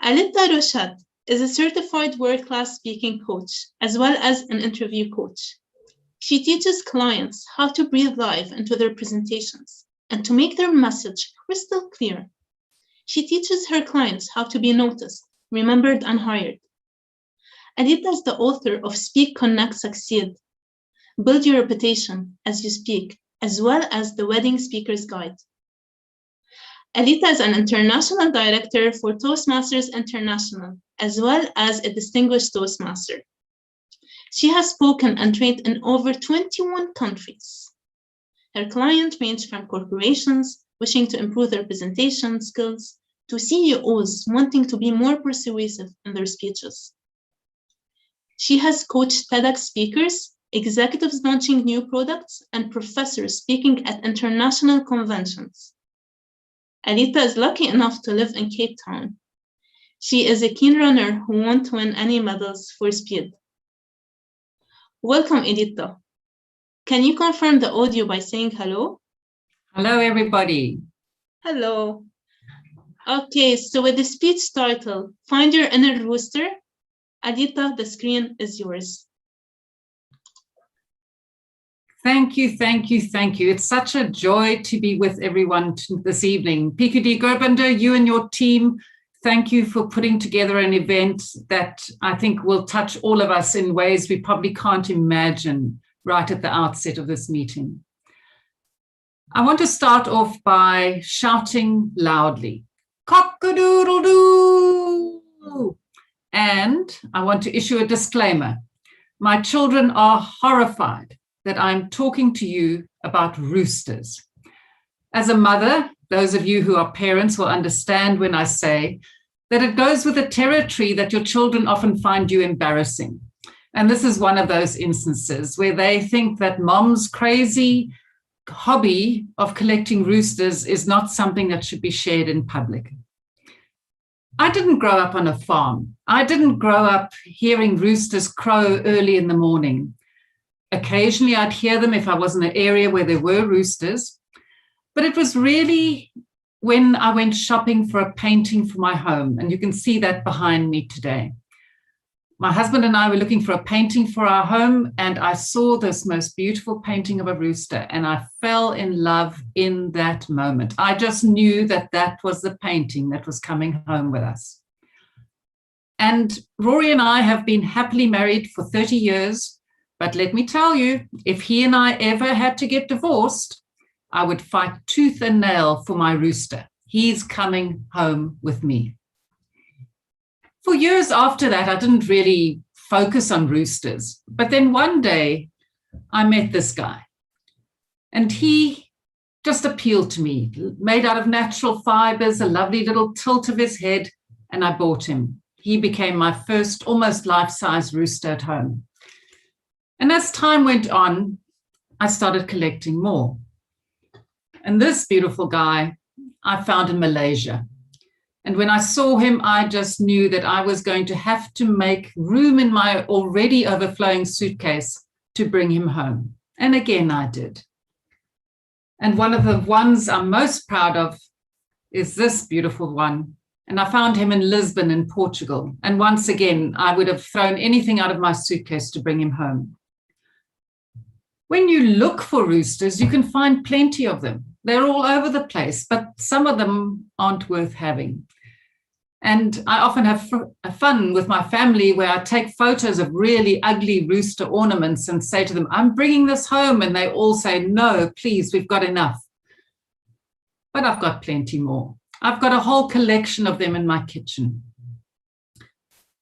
Aletta Rochat is a certified world-class speaking coach, as well as an interview coach. She teaches clients how to breathe life into their presentations and to make their message crystal clear. She teaches her clients how to be noticed, remembered, and hired. Aletta is the author of Speak, Connect, Succeed. Build your reputation as you speak, as well as the Wedding Speaker's Guide. Aletta is an international director for Toastmasters International, as well as a distinguished Toastmaster. She has spoken and trained in over 21 countries. Her clients range from corporations wishing to improve their presentation skills to CEOs wanting to be more persuasive in their speeches. She has coached TEDx speakers, executives launching new products, and professors speaking at international conventions. Aletta is lucky enough to live in Cape Town. She is a keen runner who won't win any medals for speed. Welcome, Aletta. Can you confirm the audio by saying hello? Hello, everybody. Hello. Okay, so with the speech title, Find Your Inner Rooster, Aletta, the screen is yours. Thank you, thank you, thank you. It's such a joy to be with everyone this evening. CUCKOODOO Gurbinder, you and your team, thank you for putting together an event that I think will touch all of us in ways we probably can't imagine right at the outset of this meeting. I want to start off by shouting loudly, cock-a-doodle-doo! And I want to issue a disclaimer. My children are horrified that I'm talking to you about roosters. As a mother, those of you who are parents will understand when I say that it goes with the territory that your children often find you embarrassing. And this is one of those instances where they think that mom's crazy hobby of collecting roosters is not something that should be shared in public. I didn't grow up on a farm. I didn't grow up hearing roosters crow early in the morning. Occasionally, I'd hear them if I was in an area where there were roosters, but it was really when I went shopping for a painting for my home, and you can see that behind me today. My husband and I were looking for a painting for our home, and I saw this most beautiful painting of a rooster, and I fell in love in that moment. I just knew that that was the painting that was coming home with us. And Rory and I have been happily married for 30 years, but let me tell you, if he and I ever had to get divorced, I would fight tooth and nail for my rooster. He's coming home with me. For years after that, I didn't really focus on roosters. But then one day, I met this guy. And he just appealed to me, made out of natural fibers, a lovely little tilt of his head, and I bought him. He became my first almost life-size rooster at home. And as time went on, I started collecting more. And this beautiful guy, I found in Malaysia. And when I saw him, I just knew that I was going to have to make room in my already overflowing suitcase to bring him home. And again, I did. And one of the ones I'm most proud of is this beautiful one. And I found him in Lisbon in Portugal. And once again, I would have thrown anything out of my suitcase to bring him home. When you look for roosters, you can find plenty of them. They're all over the place, but some of them aren't worth having. And I often have fun with my family where I take photos of really ugly rooster ornaments and say to them, I'm bringing this home. And they all say, no, please, we've got enough. But I've got plenty more. I've got a whole collection of them in my kitchen.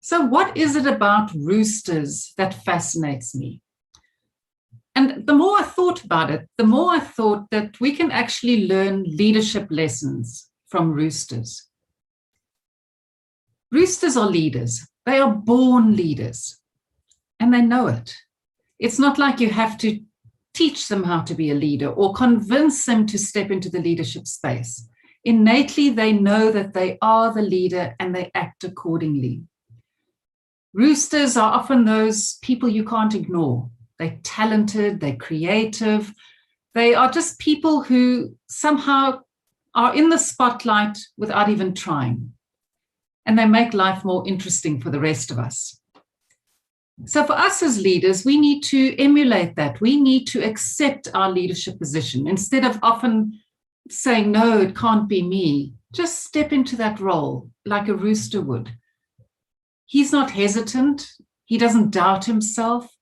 So what is it about roosters that fascinates me? And the more I thought about it, the more I thought that we can actually learn leadership lessons from roosters. Roosters are leaders. They are born leaders, and they know it. It's not like you have to teach them how to be a leader or convince them to step into the leadership space. Innately, they know that they are the leader and they act accordingly. Roosters are often those people you can't ignore. They're talented, they're creative. They are just people who somehow are in the spotlight without even trying. and they make life more interesting for the rest of us. So for us as leaders, we need to emulate that. We need to accept our leadership position instead of often saying, no, it can't be me. Just step into that role like a rooster would. He's not hesitant. He doesn't doubt himself.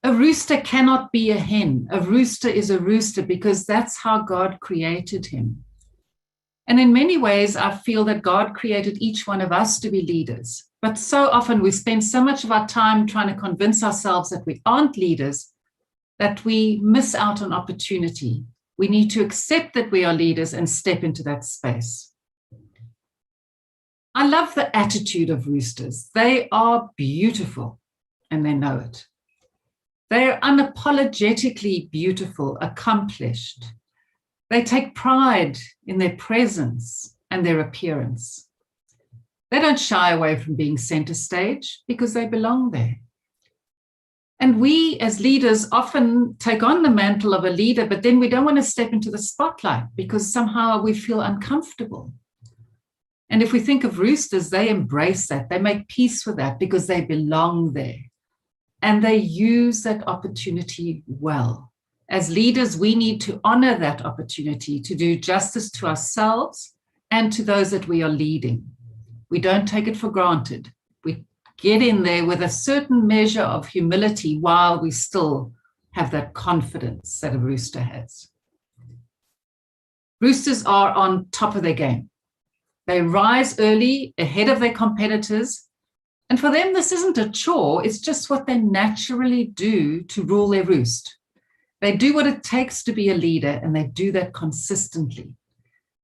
A rooster cannot be a hen. A rooster is a rooster because that's how God created him. And in many ways, I feel that God created each one of us to be leaders. But so often we spend so much of our time trying to convince ourselves that we aren't leaders that we miss out on opportunity. We need to accept that we are leaders and step into that space. I love the attitude of roosters. They are beautiful and they know it. They are unapologetically beautiful, accomplished. They take pride in their presence and their appearance. They don't shy away from being center stage because they belong there. And we as leaders often take on the mantle of a leader, but then we don't want to step into the spotlight because somehow we feel uncomfortable. And if we think of roosters, they embrace that. They make peace with that because they belong there. And they use that opportunity well. As leaders, we need to honor that opportunity to do justice to ourselves and to those that we are leading. We don't take it for granted. We get in there with a certain measure of humility while we still have that confidence that a rooster has. Roosters are on top of their game. They rise early ahead of their competitors. And for them, this isn't a chore. It's just what they naturally do to rule their roost. They do what it takes to be a leader, and they do that consistently.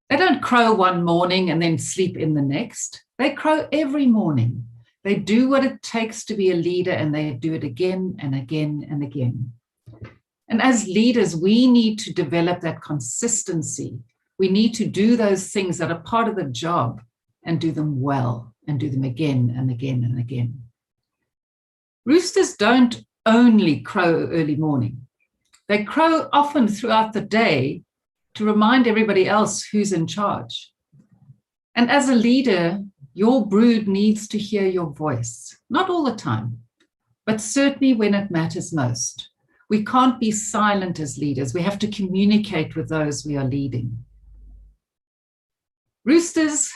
They don't crow one morning and then sleep in the next. They crow every morning. They do what it takes to be a leader, and they do it again and again and again. And as leaders, we need to develop that consistency. We need to do those things that are part of the job and do them well and do them again and again and again. Roosters don't only crow early morning. They crow often throughout the day to remind everybody else who's in charge. And as a leader, your brood needs to hear your voice, not all the time, but certainly when it matters most. We can't be silent as leaders. We have to communicate with those we are leading. Roosters,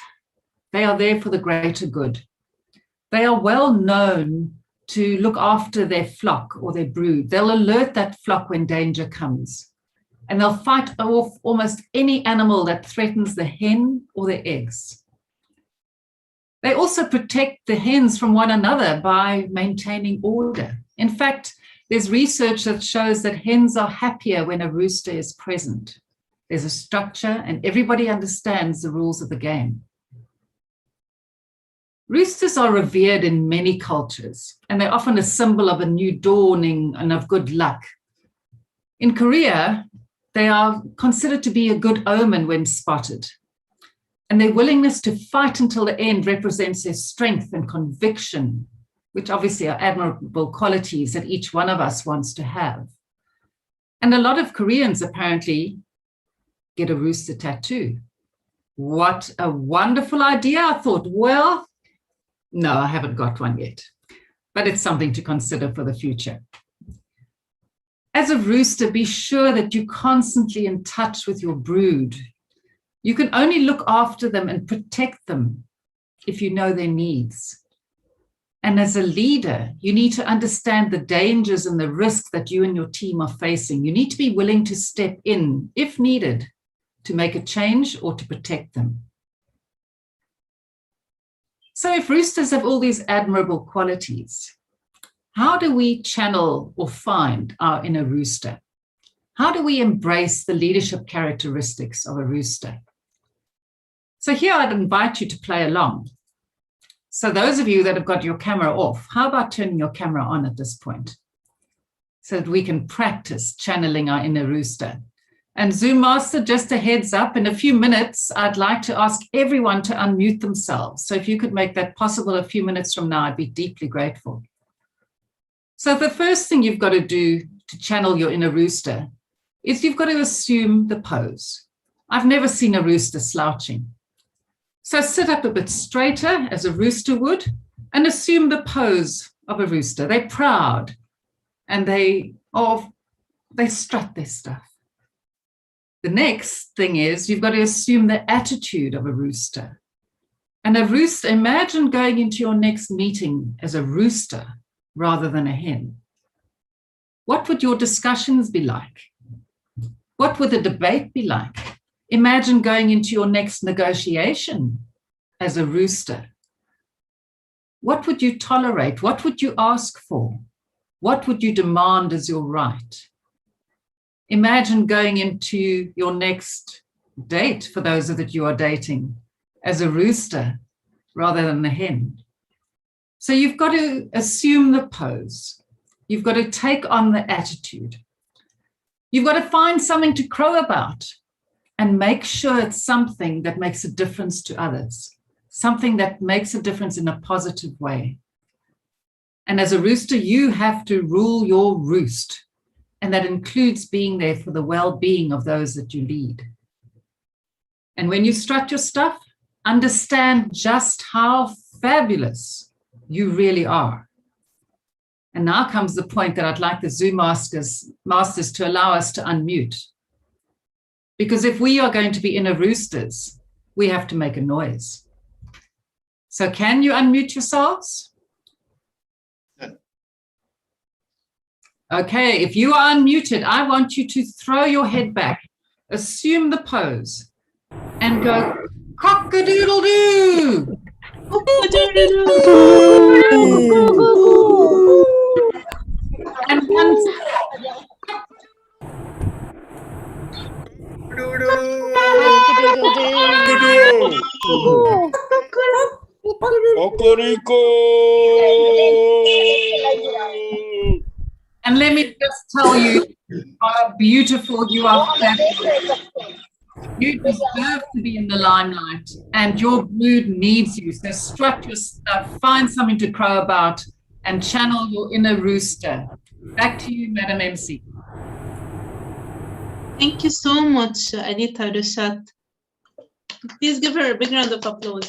they are there for the greater good. They are well known to look after their flock or their brood. They'll alert that flock when danger comes, and they'll fight off almost any animal that threatens the hen or their eggs. They also protect the hens from one another by maintaining order. In fact, there's research that shows that hens are happier when a rooster is present. There's a structure and everybody understands the rules of the game. Roosters are revered in many cultures, and they're often a symbol of a new dawning and of good luck. In Korea, they are considered to be a good omen when spotted, and their willingness to fight until the end represents their strength and conviction, which obviously are admirable qualities that each one of us wants to have. And a lot of Koreans apparently get a rooster tattoo. What a wonderful idea, I thought. Well, no, I haven't got one yet, but it's something to consider for the future. As a rooster, be sure that you're constantly in touch with your brood. You can only look after them and protect them if you know their needs. And as a leader, you need to understand the dangers and the risks that you and your team are facing. You need to be willing to step in, if needed, to make a change or to protect them. So if roosters have all these admirable qualities, how do we channel or find our inner rooster? How do we embrace the leadership characteristics of a rooster? So here I'd invite you to play along. So those of you that have got your camera off, how about turning your camera on at this point so that we can practice channeling our inner rooster? And Zoom Master, just a heads up, in a few minutes, I'd like to ask everyone to unmute themselves. So if you could make that possible a few minutes from now, I'd be deeply grateful. So the first thing you've got to do to channel your inner rooster is you've got to assume the pose. I've never seen a rooster slouching. So sit up a bit straighter as a rooster would and assume the pose of a rooster. They're proud and they strut their stuff. The next thing is you've got to assume the attitude of a rooster. And a rooster, imagine going into your next meeting as a rooster rather than a hen. What would your discussions be like? What would the debate be like? Imagine going into your next negotiation as a rooster. What would you tolerate? What would you ask for? What would you demand as your right? Imagine going into your next date, for those that you are dating, as a rooster rather than a hen. So you've got to assume the pose. You've got to take on the attitude. You've got to find something to crow about and make sure it's something that makes a difference to others, something that makes a difference in a positive way. And as a rooster, you have to rule your roost. And that includes being there for the well-being of those that you lead. And when you strut your stuff, understand just how fabulous you really are. And now comes the point that I'd like the Zoom masters to allow us to unmute. Because if we are going to be inner roosters, we have to make a noise. So can you unmute yourselves? Okay, if you are unmuted, I want you to throw your head back, assume the pose, and go cock-a-doodle-doo. And once and let me just tell you how beautiful you are. You deserve to be in the limelight and your brood needs you. So strut your stuff, find something to crow about and channel your inner rooster. Back to you, Madam MC. Thank you so much, Aletta Rochat. Please give her a big round of applause.